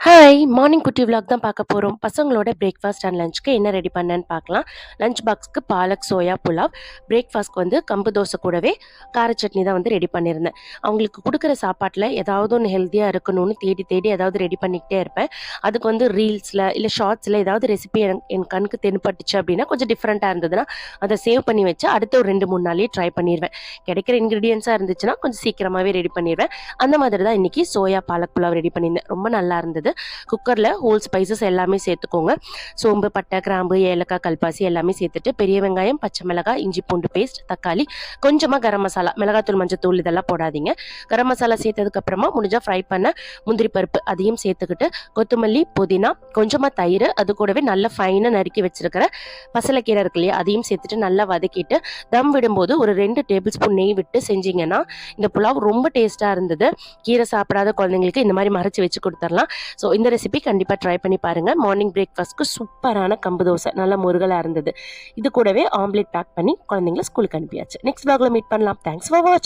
Hi! Morning குட்டி vlog தான் பார்க்க போறோம். பசங்களோட பிரேக்ஃபாஸ்ட் அண்ட் லஞ்சுக்கு என்ன ரெடி பண்ணேன்னு பார்க்கலாம். லஞ்ச் பாக்ஸ்க்கு பாலக் சோயா புலாவ், பிரேக்ஃபாஸ்ட்க்கு வந்து கம்பு தோசை கூடவே கார சட்னி தான் வந்து ரெடி பண்ணியிருந்தேன். அவங்களுக்கு குடுக்குற சாப்பாட்டில ஏதாவது ஒண்ணு ஹெல்த்தியா இருக்கணும்னு தேடி தேடி ஏதாவது ரெடி பண்ணிக்கிட்டே இருப்பேன். அதுக்கு வந்து ரீல்ஸ்ல இல்ல ஷார்ட்ஸ்ல ஏதாவது ரெசிபி என் கண்ணுக்கு தென்பட்டுச்சு அப்படின்னா, கொஞ்சம் டிஃப்ரெண்ட்டா இருந்ததுன்னா, அத சேவ் பண்ணி வச்சு அடுத்த ஒரு 2, 3 நாள்லயே ட்ரை பண்ணிருவேன். கிடைக்கிற இன்கிரீடியன்ட்ஸா இருந்துச்சுன்னா, கொஞ்சம் சீக்கிரமாவே ரெடி பண்ணிருவேன். அந்த மாதிரி தான் இன்னைக்கு சோயா பாலக் புலாவ் ரெடி பண்ணியிருந்தேன். ரொம்ப நல்லா இருந்தது. குக்கரில் ஹோல் ஸ்பைசஸ் எல்லாமே சேர்த்துக்கோங்க. சோம்பு, பட்டை, கிராம்பு, ஏலக்காய், கல்பாசி எல்லாமே சேர்த்துட்டு பெரிய வெங்காயம், பச்சை மிளகாய், இஞ்சி பூண்டு பேஸ்ட், தக்காளி, கொஞ்சமாக கரம் மசாலா, மிளகாத்தூள், மஞ்சத்தூள் இதெல்லாம் போடாதீங்க. கரம் மசாலா சேர்த்ததுக்கப்புறமா முடிஞ்சால் ஃப்ரை பண்ண முந்திரி பருப்பு அதையும் சேர்த்துக்கிட்டு கொத்தமல்லி, புதினா, கொஞ்சமாக தயிர், அது கூடவே நல்லா ஃபைனாக நறுக்கி வச்சிருக்கிற பசலைக்கீரை இருக்கு இல்லையா, அதையும் சேர்த்துட்டு நல்லா வதக்கிட்டு தம் விடும்போது ஒரு 2 டேபிள் ஸ்பூன் நெய் விட்டு செஞ்சிங்கன்னா இந்த புலாவ் ரொம்ப டேஸ்ட்டாக இருந்தது. கீரை சாப்பிடாத குழந்தைங்களுக்கு இந்த மாதிரி மறைச்சி வச்சு கொடுத்துடலாம். ஸோ இந்த ரெசிபி கண்டிப்பாக ட்ரை பண்ணி பாருங்கள். மார்னிங் பிரேக்ஃபாஸ்ட்க்கு சூப்பரான கம்பு தோசை நல்லா முருகலாக இருந்தது. இது கூடவே ஆம்லேட் பேக் பண்ணி குழந்தைங்கள ஸ்கூலுக்கு அனுப்பியாச்சு. நெக்ஸ்ட் vlogல மீட் பண்ணலாம். தேங்க்ஸ் ஃபார் வாட்சிங்.